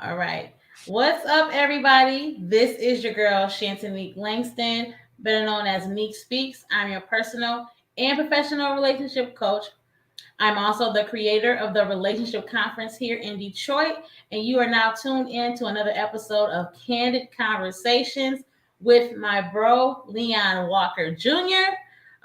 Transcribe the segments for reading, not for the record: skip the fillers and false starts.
All right. What's up, everybody? This is your girl, Shantanique Langston, better known as Neek Speaks. I'm your personal and professional relationship coach. I'm also the creator of the Relationship Conference here in Detroit, and you are now tuned in to another episode of Candid Conversations with my bro, Leon Walker Jr.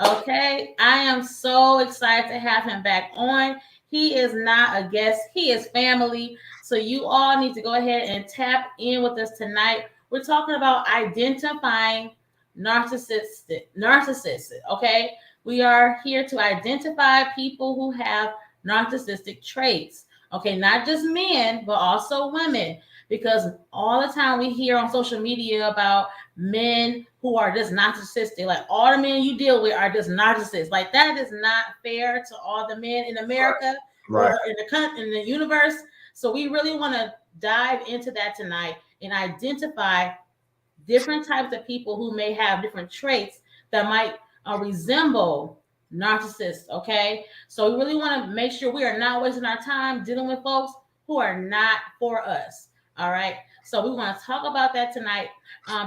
Okay, I am so excited to have him back on. He is not a guest, he is family. So, you all need to go ahead and tap in with us tonight. We're talking about identifying narcissistic, okay? We are here to identify people who have narcissistic traits. Okay, not just men, but also women. Because all the time we hear on social media about men who are just narcissistic. Like all the men you deal with are just narcissists. Like that is not fair to all the men in America Right. or in the universe. So we really want to dive into that tonight and identify different types of people who may have different traits that might resemble narcissists. Okay, so we really want to make sure we are not wasting our time dealing with folks who are not for us. All right, so we want to talk about that tonight.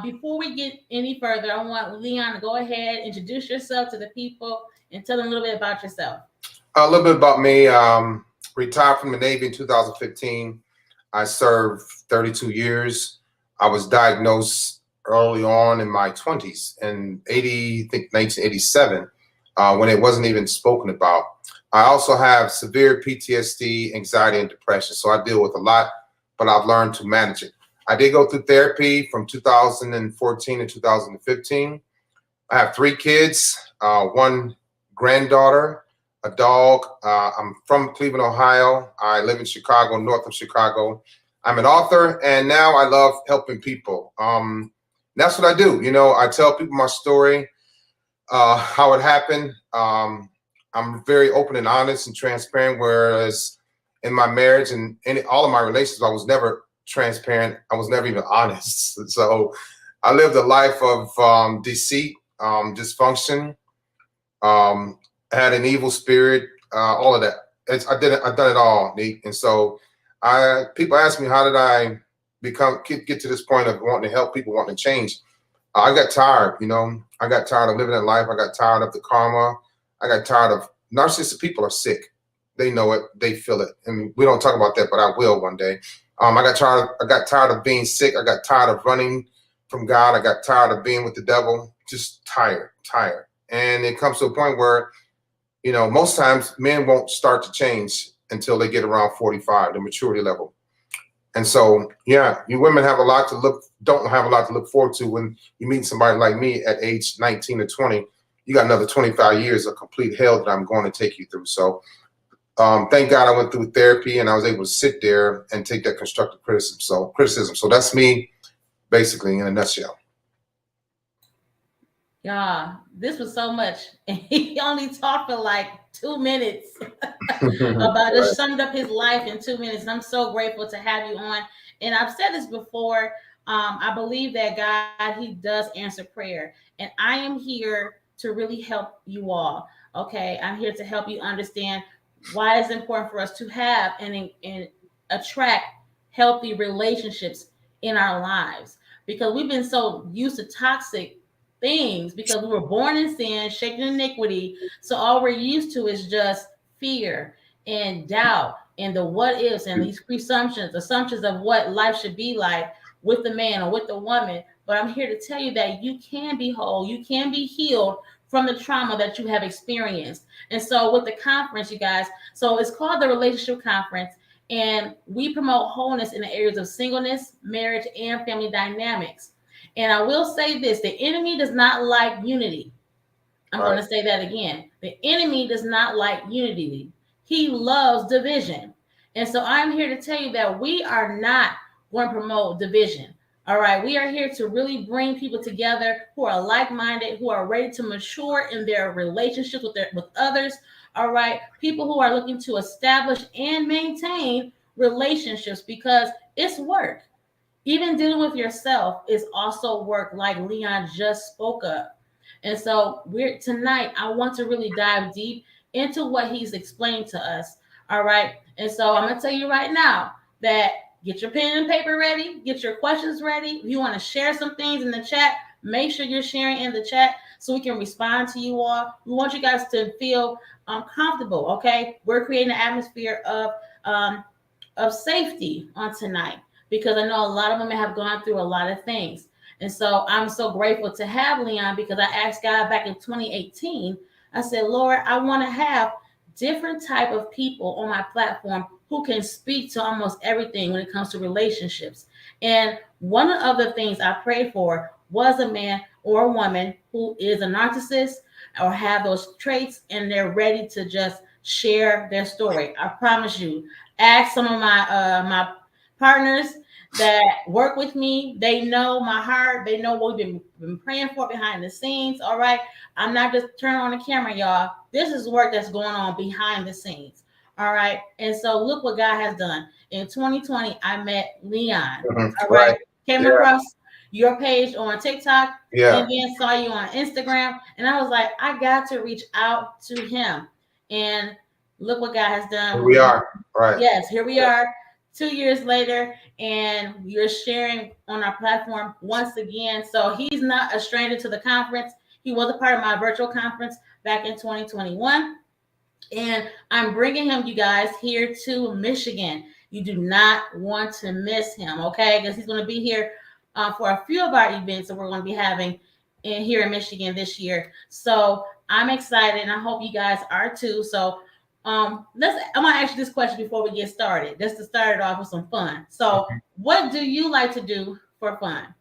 Before we get any further, I want Leon to go ahead, introduce yourself to the people, and tell them a little bit about yourself. A little bit about me. Retired from the Navy in 2015. I served 32 years. I was diagnosed early on in my 20s in 1987, when it wasn't even spoken about. I also have severe PTSD, anxiety, and depression. So I deal with a lot, but I've learned to manage it. I did go through therapy from 2014 to 2015. I have three kids, one granddaughter, a dog. I'm from Cleveland, Ohio. I live in Chicago, north of Chicago. I'm an author, and now I love helping people. That's what I do. I tell people my story, how it happened. I'm very open and honest and transparent, whereas in my marriage and in all of my relationships, I was never transparent. I was never even honest. So I lived a life of deceit, dysfunction, had an evil spirit, all of that. I've done it all, Nick. And so people ask me, how did I get to this point of wanting to help people, wanting to change? I got tired, I got tired of living that life. I got tired of the karma. I got tired of narcissistic people are sick. They know it. They feel it. And we don't talk about that, but I will one day. I got tired of being sick. I got tired of running from God. I got tired of being with the devil. Just tired. And it comes to a point where, most times men won't start to change until they get around 45, the maturity level. And so, yeah, you women don't have a lot to look forward to when you meet somebody like me at age 19 or 20. You got another 25 years of complete hell that I'm going to take you through. So thank God I went through therapy and I was able to sit there and take that constructive criticism. So that's me basically in a nutshell. Yeah, this was so much. And he only talked for like 2 minutes about just Right. summed up his life in 2 minutes. And I'm so grateful to have you on. And I've said this before. I believe that God, He does answer prayer. And I am here to really help you all. Okay. I'm here to help you understand why it's important for us to have and attract healthy relationships in our lives. Because we've been so used to toxic things because we were born in sin, shaped in iniquity. So all we're used to is just fear and doubt and the what ifs and these assumptions of what life should be like with the man or with the woman. But I'm here to tell you that you can be whole, you can be healed from the trauma that you have experienced. And so with the conference, you guys, so it's called the Relationship Conference, and we promote wholeness in the areas of singleness, marriage, and family dynamics. And I will say this, the enemy does not like unity. I'm going Right. to say that again. The enemy does not like unity. He loves division. And so I'm here to tell you that we are not going to promote division. All right. We are here to really bring people together who are like-minded, who are ready to mature in their relationships with others. All right. People who are looking to establish and maintain relationships because it's work. Even dealing with yourself is also work, like Leon just spoke of. And so we're tonight, I want to really dive deep into what he's explained to us. All right. And so I'm gonna tell you right now that get your pen and paper ready, get your questions ready. If you want to share some things in the chat, make sure you're sharing in the chat so we can respond to you all. We want you guys to feel comfortable, okay? We're creating an atmosphere of safety on tonight because I know a lot of women have gone through a lot of things. And so I'm so grateful to have Leon because I asked God back in 2018, I said, Lord, I want to have different type of people on my platform who can speak to almost everything when it comes to relationships. And one of the things I prayed for was a man or a woman who is a narcissist or have those traits and they're ready to just share their story. I promise you. Ask some of my partners that work with me. They know my heart. They know what we've been praying for behind the scenes. All right. I'm not just turning on the camera, y'all. This is work that's going on behind the scenes. All right. And so look what God has done. In 2020, I met Leon. All right. Right. Came Yeah. across your page on TikTok Yeah. and then saw you on Instagram. And I was like, I got to reach out to him. And look what God has done. Here we are. Right. Yes, here we are 2 years later, and you're sharing on our platform once again. So he's not a stranger to the conference. He was a part of my virtual conference back in 2021. And I'm bringing him, you guys, here to Michigan. You do not want to miss him, okay? Because he's going to be here for a few of our events that we're going to be having here in Michigan this year. So I'm excited, and I hope you guys are too. So I'm gonna ask you this question before we get started, just to start it off with some fun. So, what do you like to do for fun?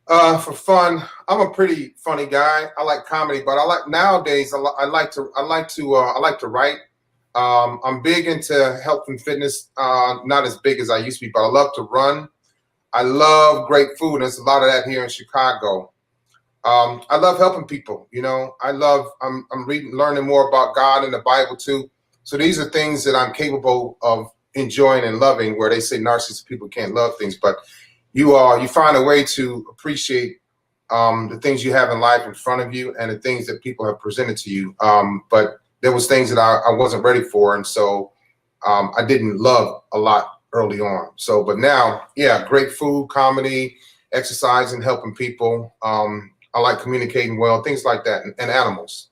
For fun, I'm a pretty funny guy. I like comedy, but I like nowadays. I like to write. I'm big into health and fitness. Not as big as I used to be, but I love to run. I love great food. There's a lot of that here in Chicago. I love helping people. You know, I'm learning more about God and the Bible too. So these are things that I'm capable of enjoying and loving. Where they say narcissistic people can't love things, but you find a way to appreciate the things you have in life in front of you and the things that people have presented to you. But there was things that I wasn't ready for, and so I didn't love a lot early on. So, but now, yeah, great food, comedy, exercising, helping people. I like communicating well, things like that, and animals.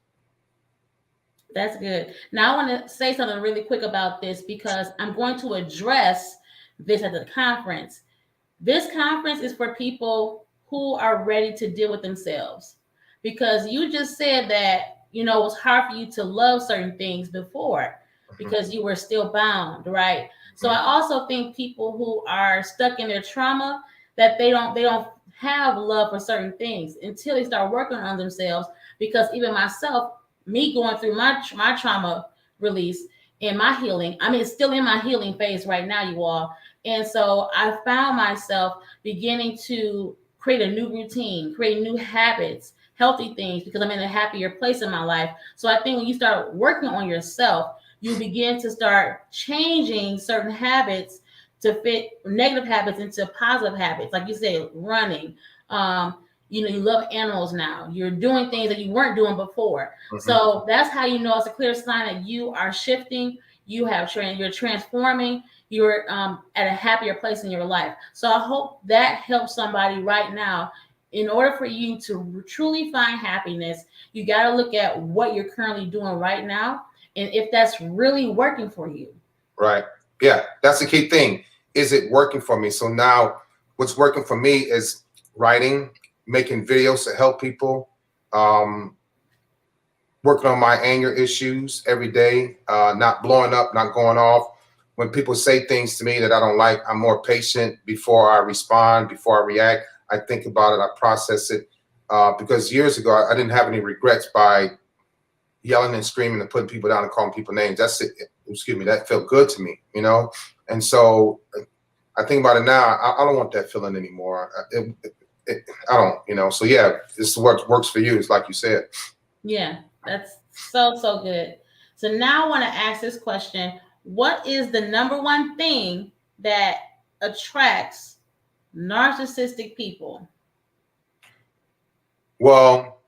That's good. Now, I want to say something really quick about this because I'm going to address this at the conference. This conference is for people who are ready to deal with themselves because you just said that, you know, it was hard for you to love certain things before because you were still bound, right? So I also think people who are stuck in their trauma that they don't have love for certain things until they start working on themselves. Because even myself, me going through my trauma release and my healing, I mean, it's still in my healing phase right now, you all. And so I found myself beginning to create a new routine, create new habits, healthy things, because I'm in a happier place in my life. So I think when you start working on yourself, you begin to start changing certain habits to fit negative habits into positive habits. Like you said, running. You know, you love animals now. You're doing things that you weren't doing before. So that's how you know it's a clear sign that you are shifting. You're transforming. You're at a happier place in your life. So I hope that helps somebody right now. In order for you to truly find happiness, you got to look at what you're currently doing right now and if that's really working for you. Right. Yeah, that's the key thing. Is it working for me? So now what's working for me is writing, making videos to help people, working on my anger issues every day, not blowing up, not going off. When people say things to me that I don't like, I'm more patient before I respond, before I react. I think about it, I process it. Because years ago, I didn't have any regrets by yelling and screaming and putting people down and calling people names. That's it. Excuse me. That felt good to me, you know? And so I think about it now. I don't want that feeling anymore. I don't, you know? So yeah, this works for you. It's like you said. Yeah, that's so good. So now I want to ask this question. What is the number one thing that attracts narcissistic people? Well,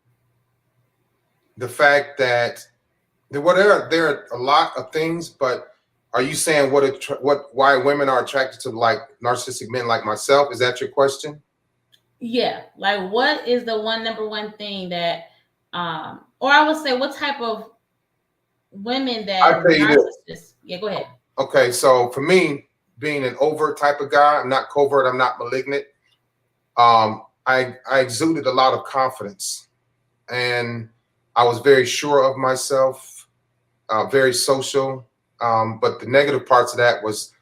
the fact that there are a lot of things, but Are you saying why women are attracted to like narcissistic men like myself? Is that your question? Yeah, like what is the number one thing that, or I would say, what type of women I'll that tell you this. narcissists? Yeah, go ahead. Okay, so for me, being an overt type of guy, I'm not covert, I'm not malignant. I exuded a lot of confidence, and I was very sure of myself, very social. But the negative parts of that was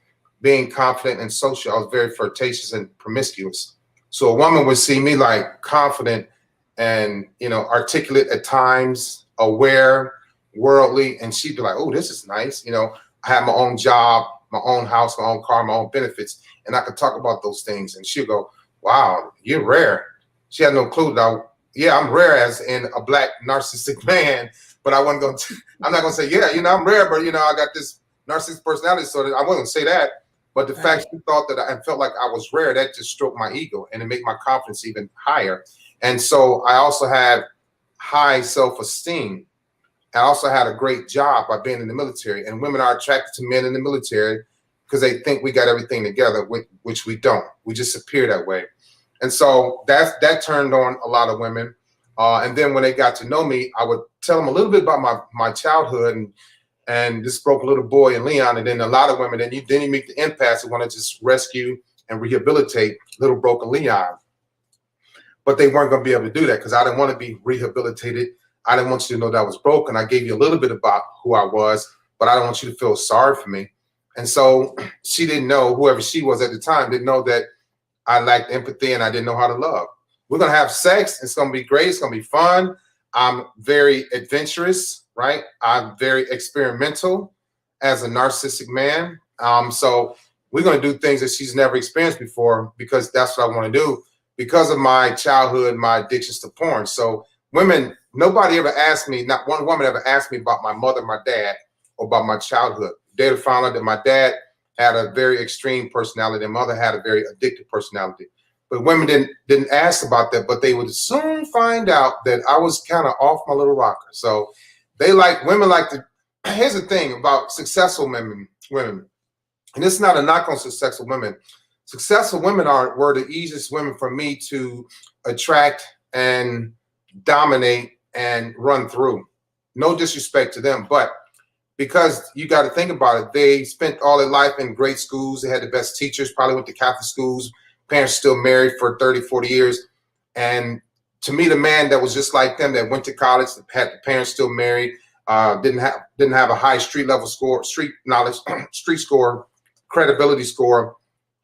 being confident and social. I was very flirtatious and promiscuous. So a woman would see me like confident and articulate at times, aware, worldly, and she'd be like, "Oh, this is nice." I have my own job, my own house, my own car, my own benefits, and I could talk about those things. And she'd go, "Wow, you're rare." She had no clue that yeah, I'm rare as in a black narcissistic man, but I wasn't going to. I'm not going to say, yeah, I'm rare, but I got this narcissistic personality, so that I wasn't going to say that. But the fact she thought that I felt like I was rare, that just stroked my ego and it made my confidence even higher. And so I also had high self-esteem. I also had a great job by being in the military. And women are attracted to men in the military because they think we got everything together, which we don't. We just appear that way. And so that turned on a lot of women. And then when they got to know me, I would tell them a little bit about my childhood and this broke little boy in Leon. And then a lot of women, then you meet the empaths who want to just rescue and rehabilitate little broken Leon. But they weren't going to be able to do that because I didn't want to be rehabilitated. I didn't want you to know that I was broken. I gave you a little bit about who I was, but I don't want you to feel sorry for me. And so she didn't know, whoever she was at the time, didn't know that I lacked empathy and I didn't know how to love. We're going to have sex. It's going to be great. It's going to be fun. I'm very adventurous, right? I'm very experimental as a narcissistic man. So we're going to do things that she's never experienced before because that's what I want to do because of my childhood, my addictions to porn. So women, nobody ever asked me, not one woman ever asked me about my mother, my dad, or about my childhood. They found out that my dad had a very extreme personality and mother had a very addictive personality. But women didn't ask about that, but they would soon find out that I was kind of off my little rocker. So women like to, here's the thing about successful women, and this is not a knock on successful women. Successful women were the easiest women for me to attract and dominate and run through. No disrespect to them, but because you got to think about it, they spent all their life in great schools. They had the best teachers, probably went to Catholic schools. Parents still married for 30, 40 years. And to meet a man that was just like them, that went to college, had the parents still married, didn't have a high street level score, street knowledge, street score, credibility score.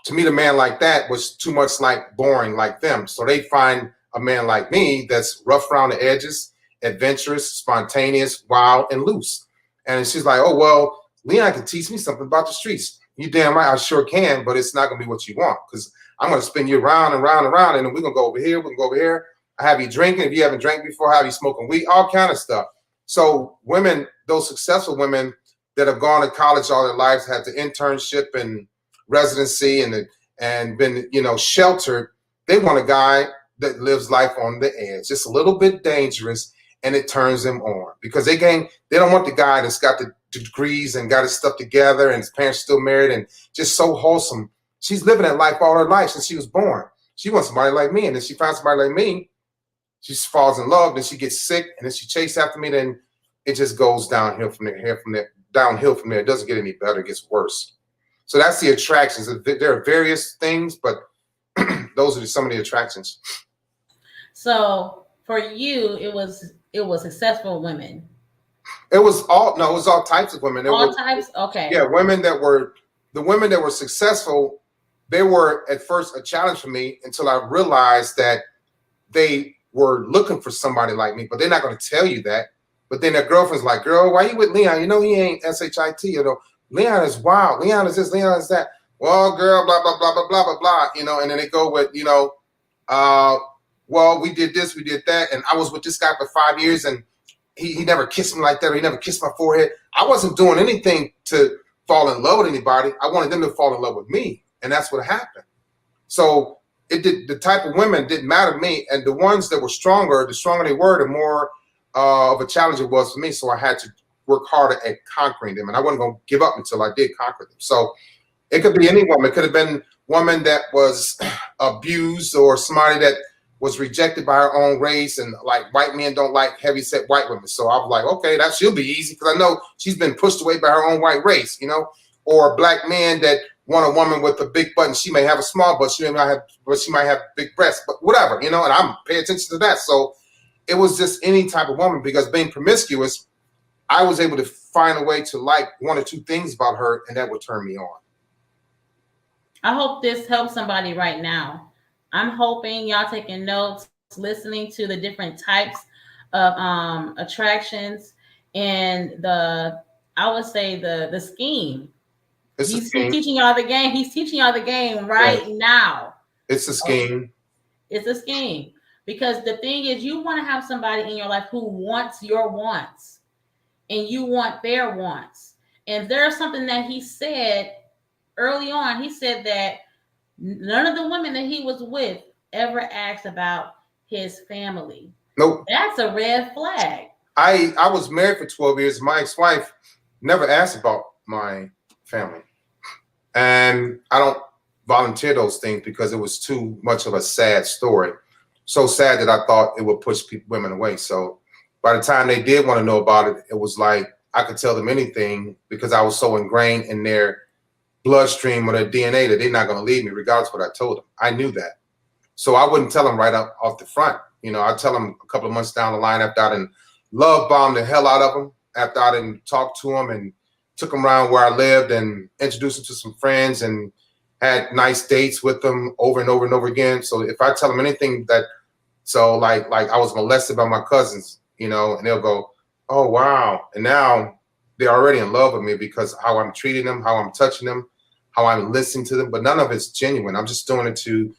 To meet a man like that was too much like boring like them. So they find a man like me that's rough around the edges, adventurous, spontaneous, wild, and loose. And she's like, oh, well, Leon can teach me something about the streets. You damn right, I sure can, but it's not going to be what you want because I'm going to spin you around and round and round, and then we're going to go over here, we can go over here. I have you drinking. If you haven't drank before, I have you smoking weed, all kind of stuff. So women, those successful women that have gone to college all their lives, had the internship and residency and been, sheltered, they want a guy that lives life on the edge, just a little bit dangerous, and it turns them on because they don't want the guy that's got the degrees and got his stuff together and his parents still married and just so wholesome. She's living that life all her life since she was born. She wants somebody like me, and then she finds somebody like me. She falls in love, then she gets sick, and then she chases after me. Then it just goes downhill from there. Downhill from there. It doesn't get any better; it gets worse. So that's the attractions. There are various things, but those are some of the attractions. So for you, it was successful women. It was all types of women. Types? Okay. Yeah, the women that were successful, they were at first a challenge for me until I realized that they were looking for somebody like me, but they're not going to tell you that. But then their girlfriend's like, girl, why you with Leon? He ain't SHIT. Leon is wild. Leon is this, Leon is that. Well, girl, blah, blah, blah, blah, blah, blah, blah, and then they go with, well, we did this, we did that. And I was with this guy for 5 years and he never kissed me like that, or he never kissed my forehead. I wasn't doing anything to fall in love with anybody. I wanted them to fall in love with me. And that's what happened. So the type of women didn't matter to me. And the ones that were stronger, the stronger they were, the more of a challenge it was for me. So I had to work harder at conquering them, and I wasn't going to give up until I did conquer them. So it could be any woman. It could have been woman that was abused, or somebody that was rejected by her own race, and like white men don't like heavy-set white women. So I was like, okay, that she'll be easy because I know she's been pushed away by her own white race, you know. Or black men that want a woman with a big butt, and she may have a small butt, she might have big breasts, but whatever, you know. And I'm paying attention to that. So it was just any type of woman, because being promiscuous, I was able to find a way to like one or two things about her, and that would turn me on. I hope this helps somebody right now. I'm hoping y'all taking notes, listening to the different types of attractions and I would say the scheme. He's teaching y'all the game. He's teaching y'all the game right now. It's a scheme. It's a scheme. Because the thing is, you want to have somebody in your life who wants your wants, and you want their wants. And there's something that he said early on. He said that none of the women that he was with ever asked about his family. Nope. That's a red flag. I was married for 12 years. My ex-wife never asked about my family. And I don't volunteer those things because it was too much of a sad story. So sad that I thought it would push women away. So by the time they did want to know about it, it was like I could tell them anything because I was so ingrained in their bloodstream or their DNA that they're not going to leave me regardless of what I told them. I knew that. So I wouldn't tell them right up off the front. You know, I'd tell them a couple of months down the line after I done love bombed the hell out of them, after I done talked to them and took them around where I lived and introduced them to some friends and had nice dates with them over and over and over again. So if I tell them anything that, so like I was molested by my cousins, you know, and they'll go, oh, wow. And now they're already in love with me because how I'm treating them, how I'm touching them, how I'm listening to them. But none of it's genuine. I'm just doing it to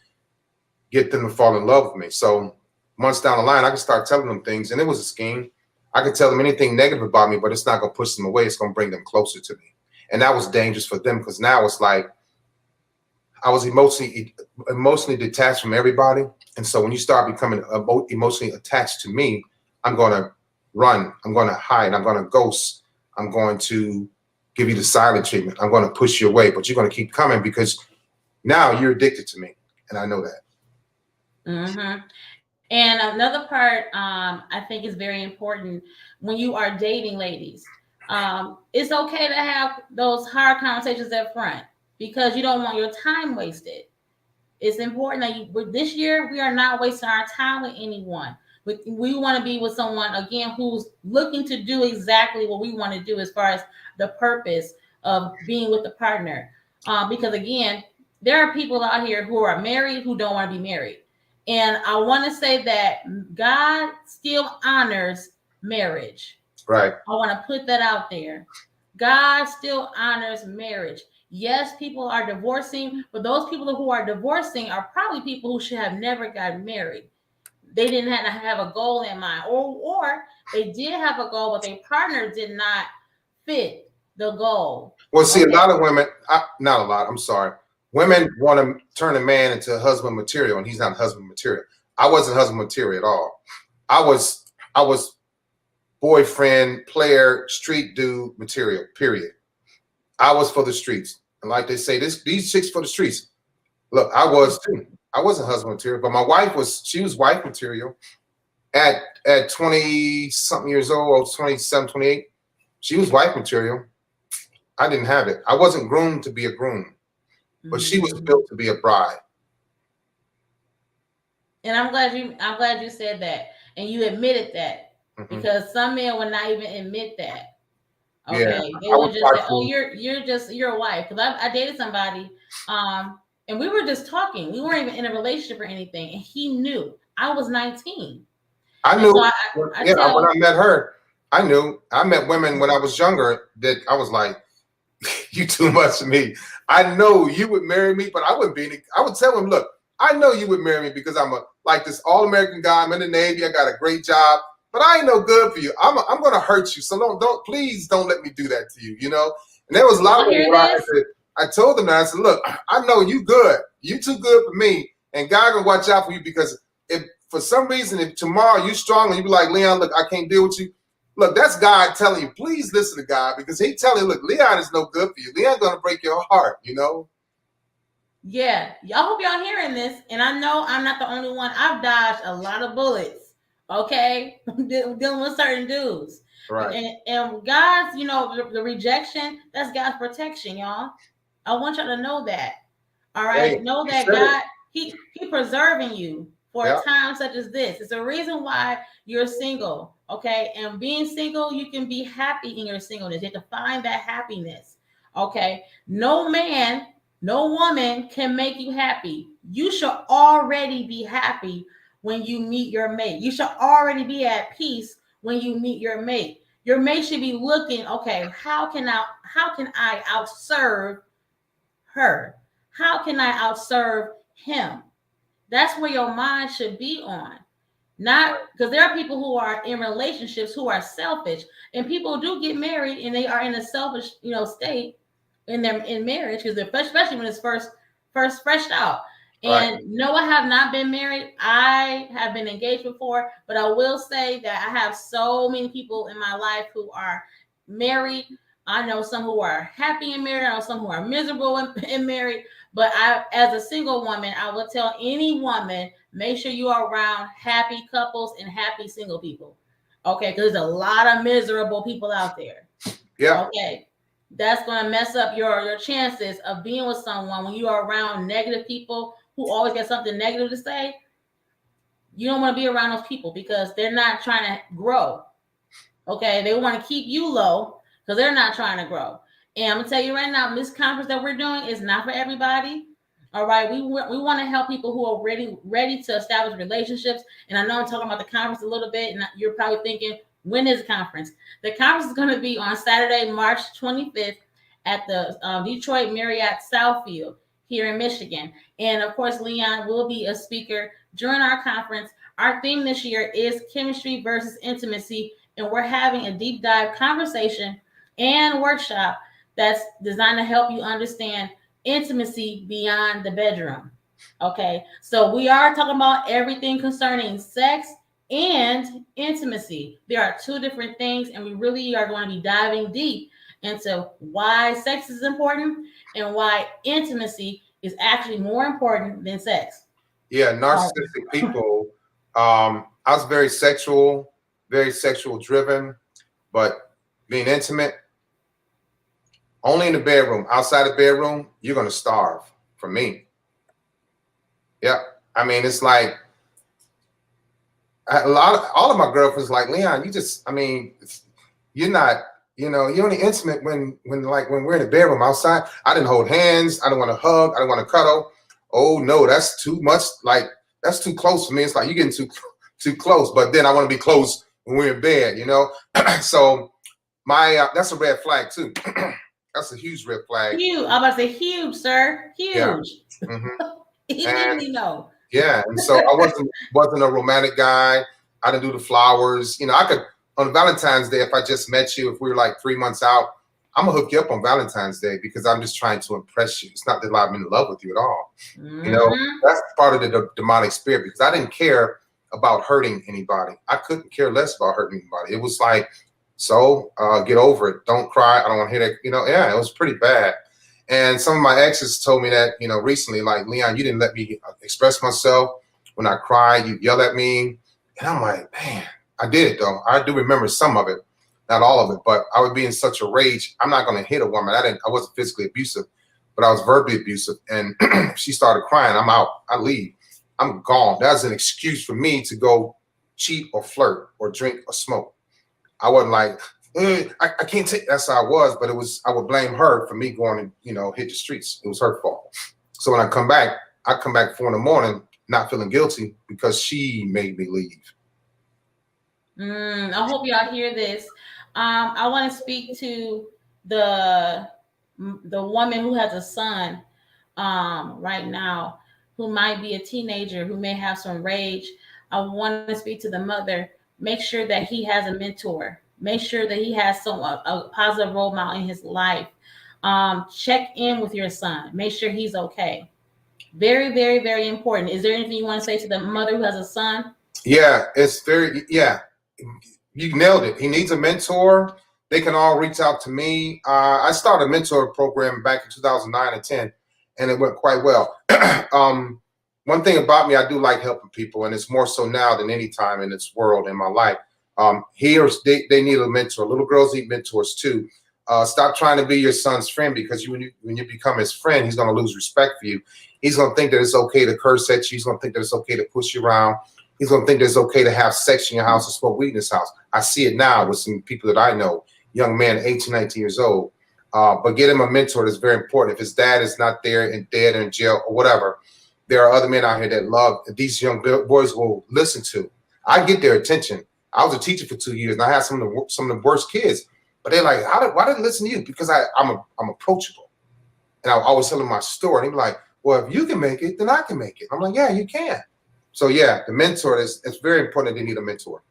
get them to fall in love with me. So months down the line, I can start telling them things. And it was a scheme. I could tell them anything negative about me, but it's not going to push them away. It's going to bring them closer to me. And that was dangerous for them because now it's like I was emotionally detached from everybody. And so when you start becoming emotionally attached to me, I'm going to run. I'm going to hide. I'm going to ghost. I'm going to give you the silent treatment. I'm going to push you away, but you're going to keep coming because now you're addicted to me. And I know that. Mm-hmm. And another part I think is very important when you are dating, ladies. It's okay to have those hard conversations up front because you don't want your time wasted. It's important that this year we are not wasting our time with anyone. We want to be with someone, again, who's looking to do exactly what we want to do as far as the purpose of being with the partner. Because, again, there are people out here who are married who don't want to be married. And I want to say that God still honors marriage. Right. I want to put that out there. God still honors marriage. Yes, people are divorcing, but those people who are divorcing are probably people who should have never gotten married. They didn't have a goal in mind, or they did have a goal, but their partner did not fit the goal. Well, see, a lot of women, not a lot, I'm sorry. Women want to turn a man into husband material, and he's not husband material. I wasn't husband material at all. I was boyfriend, player, street dude material, period. I was for the streets. And like they say, these chicks for the streets. Look, I was too. I wasn't husband material, but my wife she was wife material at 20-something years old, 27, 28. She was wife material. I didn't have it. I wasn't groomed to be a groom. But she was built to be a bride. And I'm glad you said that and you admitted that because some men would not even admit that. Okay, yeah, they would just say, "Oh, you're a wife." Because I dated somebody, and we were just talking. We weren't even in a relationship or anything, and he knew I was 19. I knew. When I met her, I knew. I met women when I was younger that I was like, "You too much for me." I know you would marry me, but I wouldn't be. I would tell him, look, I know you would marry me because I'm like this all-American guy. I'm in the Navy. I got a great job, but I ain't no good for you. I'm going to hurt you. So please don't let me do that to you. You know. And there was a lot of where I told them that. I said, look, I know you good. You too good for me, and God gonna watch out for you because if for some reason if tomorrow you strong and you be like, Leon, look, I can't deal with you. Look, that's God telling you, please listen to God, because he telling you, look, Leon is no good for you. Leon's going to break your heart, you know? Yeah. Y'all hope y'all hearing this. And I know I'm not the only one. I've dodged a lot of bullets. Okay. Dealing with certain dudes. Right. And God's, the rejection, that's God's protection, y'all. I want y'all to know that. All right. Hey, Know you that said it. God, He preserving you for Yeah. a time such as this. It's a reason why you're single. Okay. And being single, you can be happy in your singleness. You have to find that happiness. Okay. No man, no woman can make you happy. You should already be happy when you meet your mate. You should already be at peace when you meet your mate. Your mate should be looking, okay, how can I outserve her? How can I outserve him? That's where your mind should be on. Not because there are people who are in relationships who are selfish, and people do get married and they are in a selfish, state in marriage, because especially when it's first fresh out. Right. And no, I have not been married. I have been engaged before, but I will say that I have so many people in my life who are married. I know some who are happy in marriage. I know some who are miserable in married. But as a single woman, I will tell any woman, make sure you are around happy couples and happy single people. Okay, because there's a lot of miserable people out there. Yeah. Okay. That's going to mess up your chances of being with someone when you are around negative people who always get something negative to say. You don't want to be around those people because they're not trying to grow. Okay. They want to keep you low because they're not trying to grow. And I'm going to tell you right now, this conference that we're doing is not for everybody. All right. We want to help people who are ready to establish relationships. And I know I'm talking about the conference a little bit, and you're probably thinking, when is the conference? The conference is going to be on Saturday, March 25th at the Detroit Marriott Southfield here in Michigan. And of course, Leon will be a speaker during our conference. Our theme this year is chemistry versus intimacy. And we're having a deep dive conversation and workshop that's designed to help you understand intimacy beyond the bedroom. Okay. So we are talking about everything concerning sex and intimacy. There are two different things, and we really are going to be diving deep into why sex is important and why intimacy is actually more important than sex. Yeah, narcissistic people. I was very sexual driven, but being intimate, only in the bedroom. Outside the bedroom, you're going to starve for me. Yeah. I mean, it's like, all of my girlfriends like, Leon, you're not, you're only intimate when we're in the bedroom. Outside, I didn't hold hands. I don't want to hug. I don't want to cuddle. Oh no, that's too much. Like, that's too close for me. It's like you're getting too close. But then I want to be close when we're in bed, So that's a red flag too. That's a huge red flag. Huge. I'm about to say huge, sir. Huge. Yeah. Mm-hmm. He didn't even know. Yeah, and so I wasn't a romantic guy. I didn't do the flowers. I could, on Valentine's Day, if I just met you, if we were like 3 months out, I'm gonna hook you up on Valentine's Day because I'm just trying to impress you. It's not that I'm in love with you at all. Mm-hmm. That's part of the demonic spirit, because I didn't care about hurting anybody. I couldn't care less about hurting anybody. It was like, get over it. Don't cry. I don't want to hear that. Yeah, it was pretty bad. And some of my exes told me that, recently, like, Leon, you didn't let me express myself. When I cried, you yell at me. And I'm like, man, I did it though. I do remember some of it, not all of it, but I would be in such a rage. I'm not going to hit a woman. I wasn't physically abusive, but I was verbally abusive. And she started crying. I'm out. I leave. I'm gone. That's an excuse for me to go cheat or flirt or drink or smoke. I wasn't like, I can't take. That's how I was, but I would blame her for me going and hit the streets. It was her fault. So when I come back 4 a.m, not feeling guilty because she made me leave. I hope y'all hear this. I want to speak to the woman who has a son right now, who might be a teenager, who may have some rage. I want to speak to the mother. Make sure that he has a mentor. Make sure that he has a positive role model in his life. Check in with your son. Make sure he's okay. Very, very, very important. Is there anything you want to say to the mother who has a son? Yeah, it's very, You nailed it. He needs a mentor. They can all reach out to me. I started a mentor program back in 2009 and 10, and it went quite well. One thing about me, I do like helping people, and it's more so now than any time in this world in my life. They need a mentor. Little girls need mentors too. Stop trying to be your son's friend, because when you become his friend, he's going to lose respect for you. He's going to think that it's okay to curse at you. He's going to think that it's okay to push you around. He's going to think that it's okay to have sex in your house or smoke weed in his house. I see it now with some people that I know, young men, 18, 19 years old. But get him a mentor. That's very important. If his dad is not there and dead or in jail or whatever, there are other men out here that love these young boys will listen to. I get their attention. I was a teacher for 2 years, and I had some of the worst kids. But they're like, why did they listen to you? Because I'm approachable. And I always tell them my story. And they're like, well, if you can make it, then I can make it. I'm like, yeah, you can. So yeah, the mentor it's very important that they need a mentor.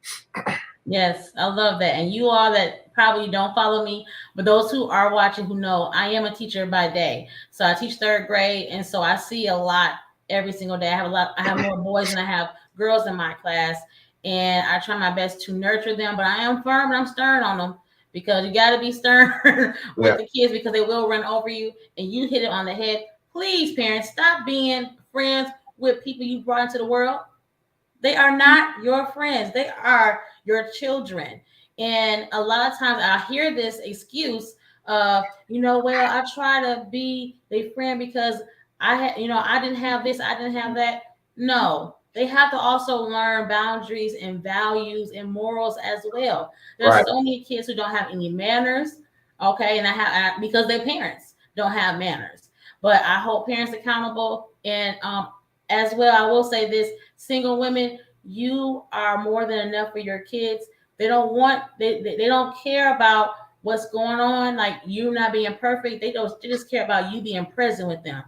Yes, I love that. And you all that probably don't follow me, but those who are watching who know, I am a teacher by day. So I teach third grade, and so I see a lot every single day. I have more boys than I have girls in my class, and I try my best to nurture them, but I am firm and I'm stern on them, because you got to be stern with the kids, because they will run over you. And you hit it on the head. Please, parents, stop being friends with people you brought into the world. They are not your friends. They are your children. And a lot of times I hear this excuse of, well, I try to be their friend because I didn't have this, I didn't have that. No, they have to also learn boundaries and values and morals as well. There's so many kids who don't have any manners, okay, and because their parents don't have manners. But I hold parents accountable, and as well, I will say this: single women, you are more than enough for your kids. They don't care about what's going on, like you not being perfect. They just care about you being present with them.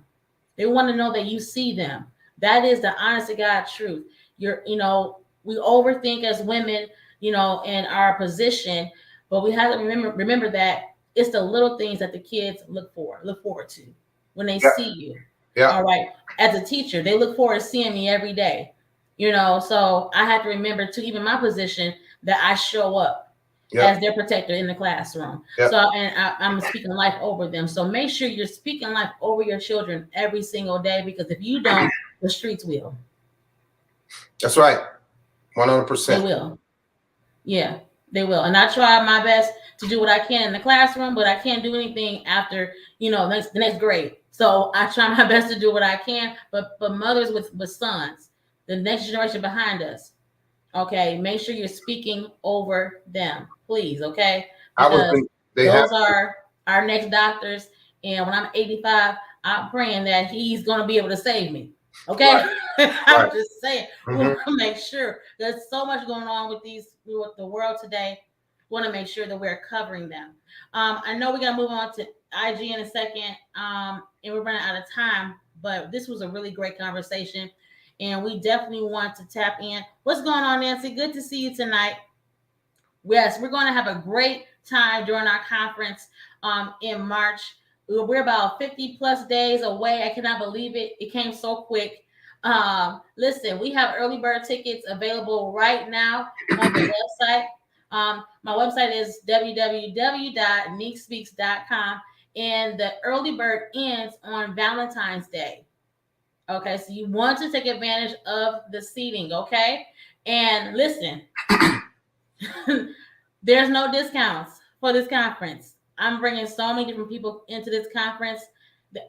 They want to know that you see them. That is the honest to God truth. We overthink as women, in our position, but we have to remember that it's the little things that the kids look forward to when they see you. Yeah. All right. As a teacher, they look forward to seeing me every day. So I have to remember to even my position that I show up as their protector in the classroom. So, and I'm speaking life over them. So make sure you're speaking life over your children every single day, because if you don't, the streets will. That's right. 100%. They will. Yeah, they will. And I try my best to do what I can in the classroom, but I can't do anything after, the next grade. So I try my best to do what I can. But mothers with sons, the next generation behind us, okay, make sure you're speaking over them, please, okay? Because those are our next doctors. And when I'm 85, I'm praying that he's going to be able to save me. Okay, I'm just saying, we want to make sure there's so much going on with the world today. We want to make sure that we're covering them. I know we're gonna move on to IG in a second, and we're running out of time. But this was a really great conversation, and we definitely want to tap in. What's going on, Nancy? Good to see you tonight. Yes, we're going to have a great time during our conference in March. We're about 50 plus days away. I cannot believe it. It came so quick. Listen, we have early bird tickets available right now on the website. My website is www.neekspeaks.com, and the early bird ends on Valentine's Day. Okay, so you want to take advantage of the seating, okay? And listen, there's no discounts for this conference. I'm bringing so many different people into this conference.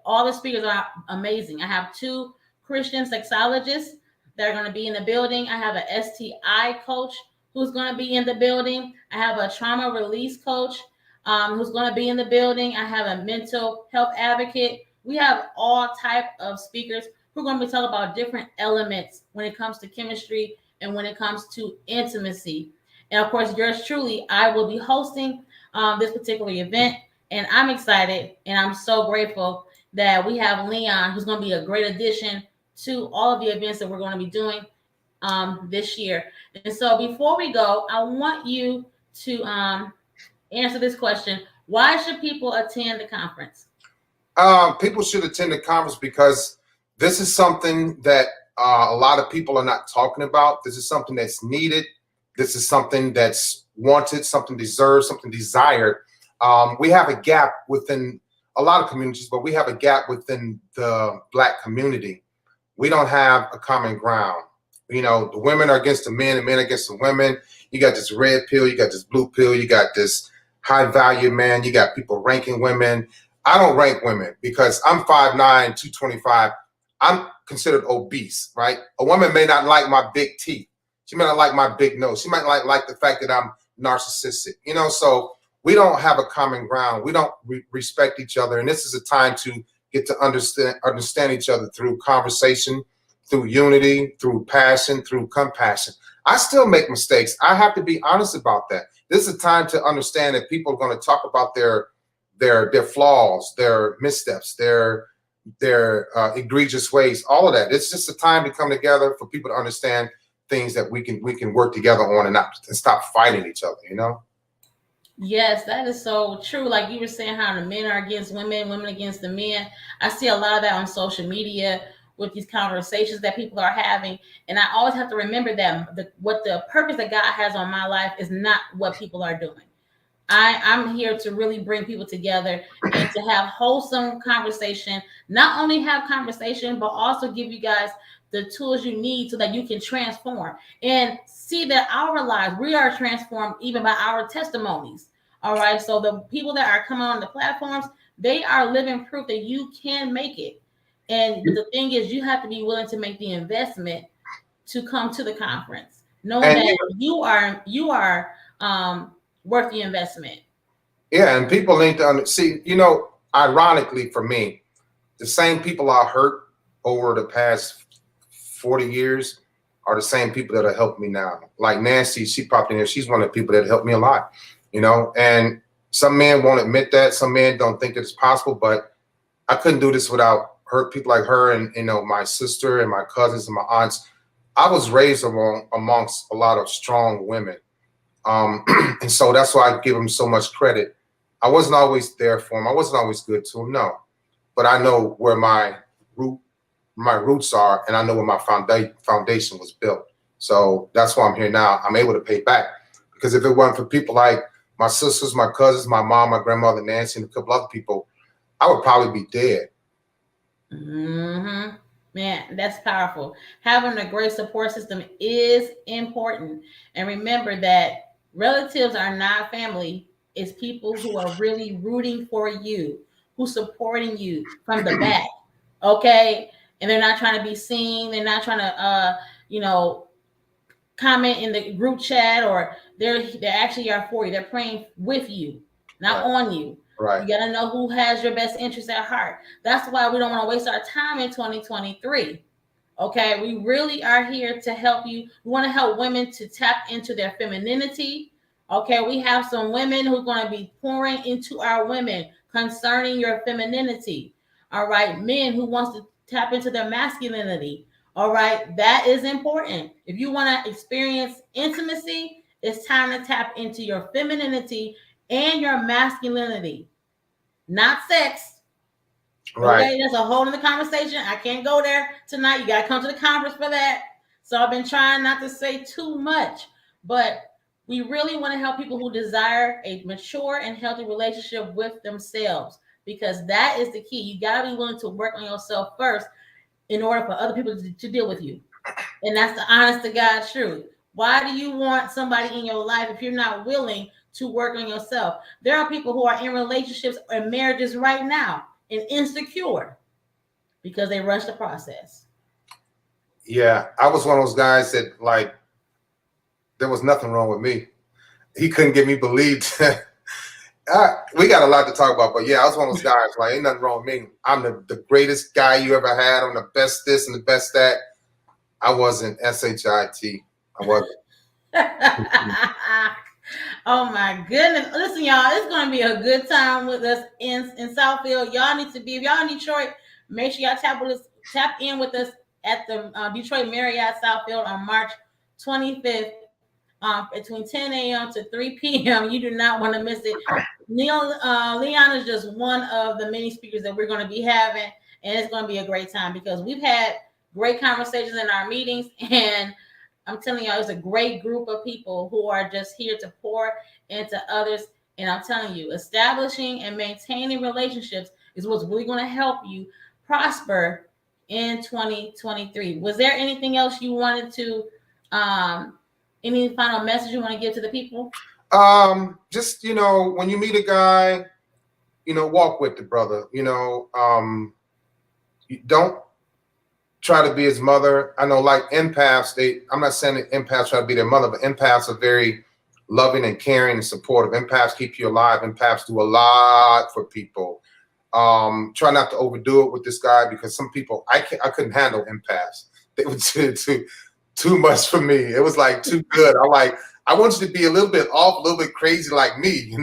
All the speakers are amazing. I have 2 Christian sexologists that are going to be in the building. I have an STI coach who's going to be in the building. I have a trauma release coach who's going to be in the building. I have a mental health advocate. We have all type of speakers who are going to be talking about different elements when it comes to chemistry and when it comes to intimacy. And of course, yours truly, I will be hosting this particular event, and I'm excited, and I'm so grateful that we have Leon, who's going to be a great addition to all of the events that we're going to be doing this year. And so before we go, I want you to answer this question: why should people attend the conference? People should attend the conference because this is something that a lot of people are not talking about. This is something that's needed. This is something that's wanted, something deserved, something desired. We have a gap within a lot of communities, but we have a gap within the Black community. We don't have a common ground. You know, the women are against the men against the women. You got this red pill, you got this blue pill, you got this high value man, you got people ranking women. I don't rank women because I'm 5'9", 225. I'm considered obese, right? A woman may not like my big teeth. She may not like my big nose. She might like the fact that I'm narcissistic, you know? So we don't have a common ground. We don't respect each other. And this is a time to get to understand each other through conversation, through unity, through passion, through compassion. I still make mistakes. I have to be honest about that. This is a time to understand that people are going to talk about their flaws, their missteps, their egregious ways, all of that. It's just a time to come together for people to understand things that we can work together on and stop fighting each other, you know? Yes, that is so true. Like you were saying, how the men are against women, women against the men. I see a lot of that on social media with these conversations that people are having. And I always have to remember that what the purpose that God has on my life is not what people are doing. I'm here to really bring people together and to have wholesome conversation. Not only have conversation, but also give you guys the tools you need so that you can transform and see that our lives, we are transformed even by our testimonies. All right. So the people that are coming on the platforms, they are living proof that you can make it. And the thing is, you have to be willing to make the investment to come to the conference, knowing that you are worth the investment. Yeah, and people need to see, you know, ironically for me, the same people I hurt over the past 40 years are the same people that have helped me now. Like Nancy, she popped in here. She's one of the people that helped me a lot, you know, and some men won't admit that. Some men don't think that it's possible, but I couldn't do this without her, people like her and, you know, my sister and my cousins and my aunts. I was raised amongst a lot of strong women. And so that's why I give them so much credit. I wasn't always there for them. I wasn't always good to them, no. But I know where my roots are, and I know where my foundation was built. So that's why I'm here now. I'm able to pay back. Because if it weren't for people like my sisters, my cousins, my mom, my grandmother, Nancy, and a couple other people, I would probably be dead. Mm-hmm. Man, that's powerful. Having a great support system is important. And remember that relatives are not family. It's people who are really rooting for you, who's supporting you from the back. Okay. And they're not trying to be seen. They're not trying to you know, comment in the group chat, or they actually are for you. They're praying with you, not on you. Right. You got to know who has your best interest at heart. That's why we don't want to waste our time in 2023. Okay, we really are here to help you. We want to help women to tap into their femininity. Okay, we have some women who are going to be pouring into our women concerning your femininity. All right, men who wants to tap into their masculinity. All right, that is important. If you want to experience intimacy, it's time to tap into your femininity and your masculinity, not sex. Right. Okay, there's a whole other conversation. I can't go there tonight. You got to come to the conference for that. So I've been trying not to say too much, but we really want to help people who desire a mature and healthy relationship with themselves, because that is the key. You got to be willing to work on yourself first in order for other people to deal with you. And that's the honest to God truth. Why do you want somebody in your life if you're not willing to work on yourself? There are people who are in relationships and marriages right now and insecure because they rush the process. Yeah, I was one of those guys that, like, there was nothing wrong with me. He couldn't get me believed. We got a lot to talk about, but yeah, I was one of those guys, like, ain't nothing wrong with me. I'm the greatest guy you ever had. I'm the best this and the best that. I wasn't SHIT. I wasn't. Oh my goodness. Listen, y'all, it's going to be a good time with us in Southfield. Y'all need to be, if y'all in Detroit, make sure y'all tap in with us at the Detroit Marriott Southfield on March 25th between 10 a.m. to 3 p.m. You do not want to miss it. Leon is just one of the many speakers that we're going to be having, and it's going to be a great time because we've had great conversations in our meetings, and I'm telling y'all, it's a great group of people who are just here to pour into others. And I'm telling you, establishing and maintaining relationships is what's really going to help you prosper in 2023. Was there anything else you wanted to, any final message you want to give to the people? Just, when you meet a guy, walk with the brother. You don't try to be his mother. I know, like empaths, I'm not saying that empaths try to be their mother, but empaths are very loving and caring and supportive. Empaths keep you alive. Empaths do a lot for people. Try not to overdo it with this guy, because some people, I couldn't handle empaths. They were too much for me. It was like too good. I want you to be a little bit off, a little bit crazy like me.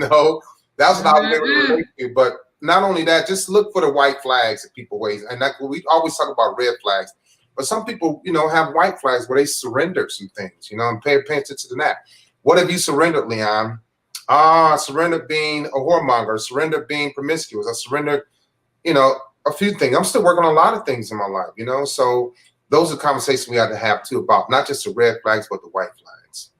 That's what I was able to relate to. But not only that, just look for the white flags that people wave. And we always talk about red flags, but some people, have white flags where they surrender some things, and pay attention to that. What have you surrendered, Leon? I surrendered being a whoremonger, surrendered being promiscuous. I surrendered, a few things. I'm still working on a lot of things in my life, so those are conversations we have to have too, about not just the red flags, but the white flags.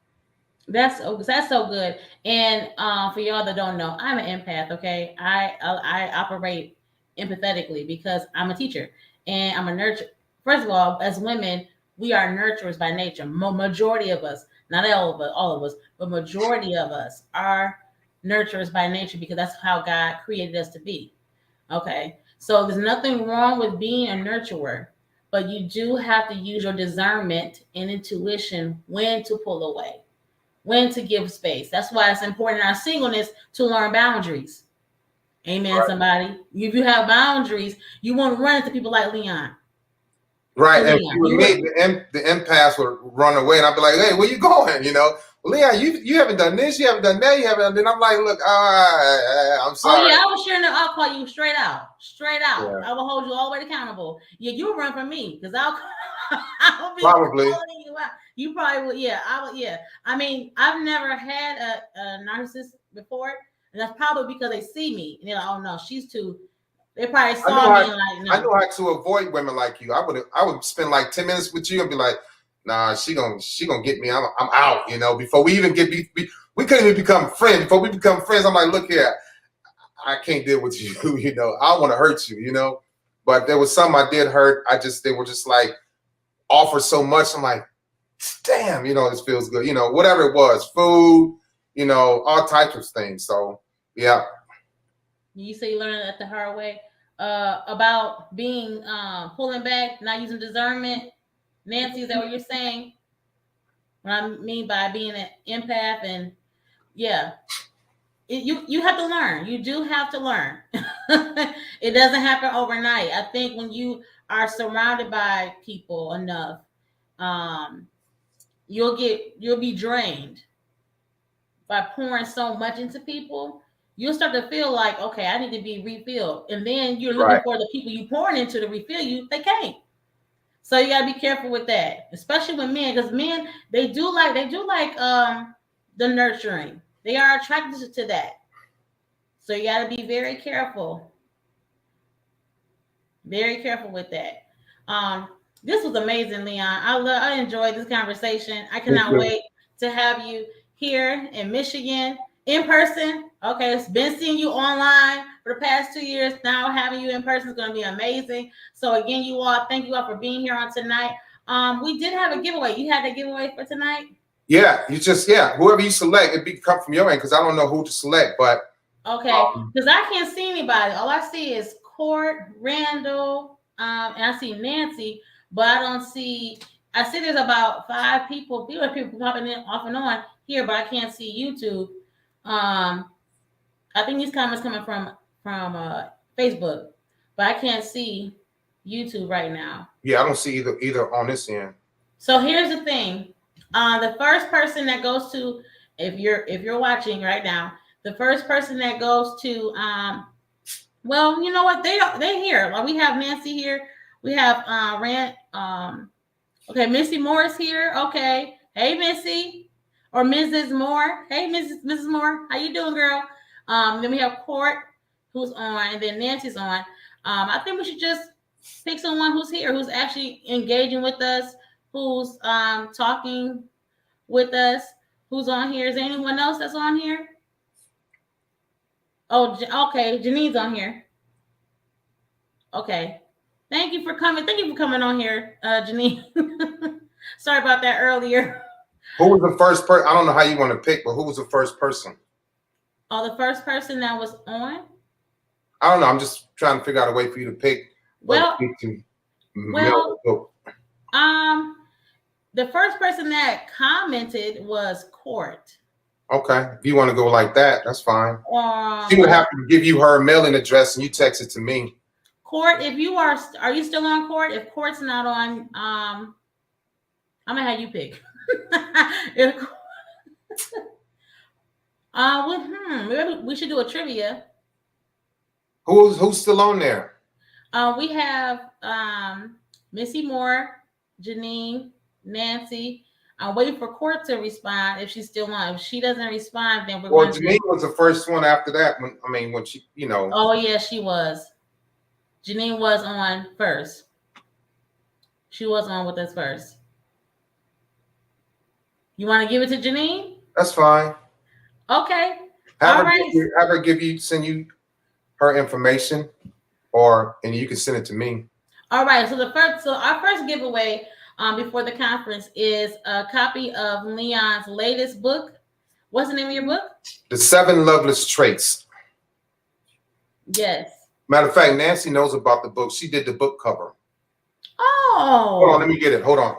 That's so good. And for y'all that don't know, I'm an empath. Okay, I operate empathetically because I'm a teacher and I'm a nurturer. First of all, as women, we are nurturers by nature. Majority of us, not all of us, but majority of us are nurturers by nature, because that's how God created us to be. Okay, so there's nothing wrong with being a nurturer, but you do have to use your discernment and intuition when to pull away, when to give space. That's why it's important in our singleness to learn boundaries. Amen, right. Somebody. If you have boundaries, you won't run into people like Leon. Right. And with me, the empaths would run away, and I'd be like, hey, where you going? Leon, you haven't done this, you haven't done that, you haven't done that. I'm like, look, I'm sorry. Oh, yeah, I was sure that I'll call you straight out. Straight out. Yeah. I will hold you all the way accountable. Yeah, you'll run from me, because I'll be probably calling you out. You probably would. Yeah, I would. Yeah. I mean, I've never had a narcissist before, and that's probably because they see me and they're like, oh no, she's too. They probably saw me and like, no. I know how to avoid women like you. I would spend like 10 minutes with you and be like, nah, she gonna get me. I'm out. Before we even we couldn't even become friends. Before we become friends, I'm like, look here, I can't deal with you. I want to hurt you. But there was some I did hurt. They were just like offer so much. I'm like, damn, this feels good. Whatever it was, food, all types of things. So yeah. You say you learned it the hard way about being pulling back, not using discernment. Nancy, is that what you're saying? What I mean by being an empath, and yeah, you have to learn. You do have to learn. It doesn't happen overnight. I think when you are surrounded by people enough, you'll be drained by pouring so much into people. You'll start to feel like, okay, I need to be refilled. And then you're looking for the people you pouring into to refill you. They can't. So you gotta be careful with that, especially with men, because men, they do like the nurturing. They are attracted to that. So you gotta be very careful. Very careful with that. This was amazing, Leon. I enjoyed this conversation. I cannot wait to have you here in Michigan in person. Okay, it's been seeing you online for the past 2 years. Now having you in person is going to be amazing. So again, thank you all for being here on tonight. We did have a giveaway. You had a giveaway for tonight? Yeah, whoever you select, it come from your end, because I don't know who to select, but okay, because I can't see anybody. All I see is Court, Randall, and I see Nancy, but I don't see. I see there's about 5 people. People popping in off and on here, but I can't see YouTube. I think these comments coming from Facebook, but I can't see YouTube right now. Yeah, I don't see either on this end. So here's the thing: the first person that goes to, if you're watching right now, the first person that goes to, well, you know what, they here. Like, we have Nancy here, we have Rand, okay, Missy Moore's here. Okay, hey Missy, or Mrs. Moore. Hey Mrs. Moore, how you doing, girl? Then we have Court, who's on, and then Nancy's on. I think we should just pick someone who's here, who's actually engaging with us, who's talking with us. Who's on here? Is there anyone else that's on here? Oh, okay. Janine's on here. Okay. Thank you for coming. Thank you for coming on here, Janine. Sorry about that earlier. Who was the first person? I don't know how you want to pick, but who was the first person? Oh, the first person that was on? I don't know. I'm just trying to figure out a way for you to pick. Well, the first person that commented was Court. Okay. If you want to go like that, that's fine. She would have to give you her mailing address and you text it to me. Court, if you are you still on Court? If Court's not on, I'm gonna have you pick. Maybe we should do a trivia. Who's still on there? We have Missy Moore, Janine, Nancy. I'm waiting for Court to respond if she's still on. If she doesn't respond, then we're going to. Janine was the first one after that. When she, Oh yeah, she was. Janine was on first. She was on with us first. You want to give it to Janine? That's fine. Okay. Have her send you her information, and you can send it to me. All right. So our first giveaway before the conference is a copy of Leon's latest book. What's the name of your book? The 7 Loveless Traits. Yes. Matter of fact, Nancy knows about the book. She did the book cover. Oh. Hold on, let me get it. Hold on.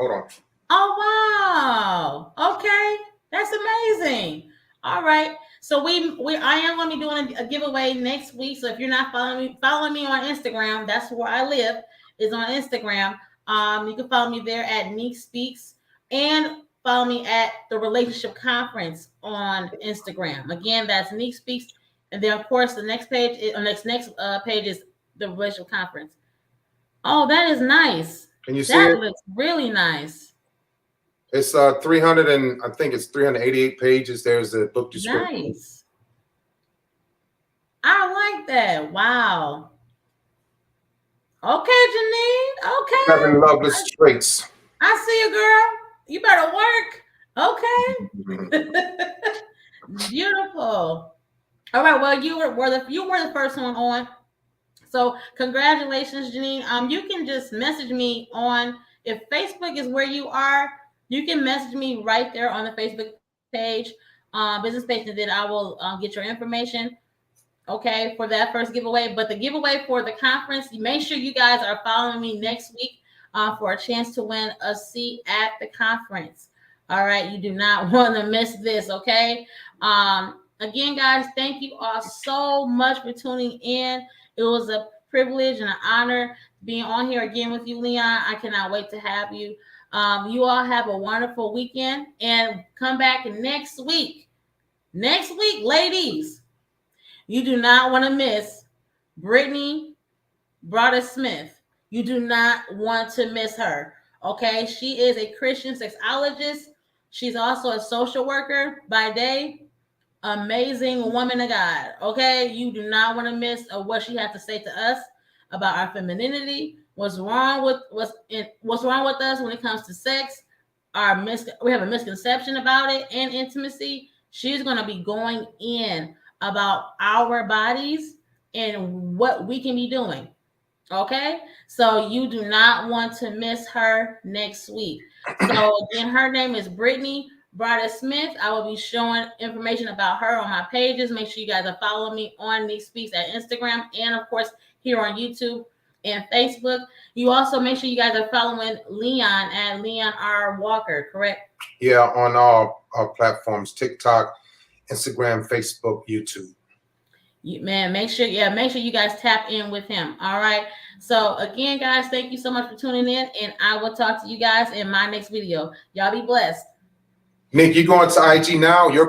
Oh wow. Okay. That's amazing. All right. So I am going to be doing a giveaway next week. So if you're not following me on Instagram, that's where I live, is on Instagram. You can follow me there at Neek Speaks and follow me at the Relationship Conference on Instagram. Again, that's Neek Speaks. And then of course the next page page is the Relationship Conference. Oh, that is nice. Can you see that? It looks really nice. It's 388 pages. There's a book description. Nice. I like that. Wow. Okay, Janine. Okay. 7 Loveless Traits. I see you, girl. You better work. Okay. Beautiful. All right. Well, you were the first one on. So congratulations, Janine. You can just message me on, if Facebook is where you are, you can message me right there on the Facebook page, business page, and then I will get your information. Okay, for that first giveaway. But the giveaway for the conference, make sure you guys are following me next week for a chance to win a seat at the conference. All right, you do not want to miss this. Okay. Again, guys, thank you all so much for tuning in. It was a privilege and an honor being on here again with you, Leon. I cannot wait to have you. You all have a wonderful weekend and come back next week. Next week, ladies, you do not want to miss Brittany Broder Smith. You do not want to miss her. Okay, she is a Christian sexologist. She's also a social worker by day. Amazing woman of God. Okay, you do not want to miss what she has to say to us about our femininity. What's wrong with us when it comes to sex? We have a misconception about it and intimacy. She's going to be going in about our bodies and what we can be doing. Okay, so you do not want to miss her next week. So again, her name is Brittany Broder Smith. I will be showing information about her on my pages. Make sure you guys are following me on Neek Speaks at Instagram and of course here on YouTube and Facebook. You also make sure you guys are following Leon at Leon R. Walker, correct? Yeah, on all our platforms, TikTok, Instagram, Facebook, YouTube. Make sure you guys tap in with him. All right. So again, guys, thank you so much for tuning in, and I will talk to you guys in my next video. Y'all be blessed. Nick, you going to IG now? You're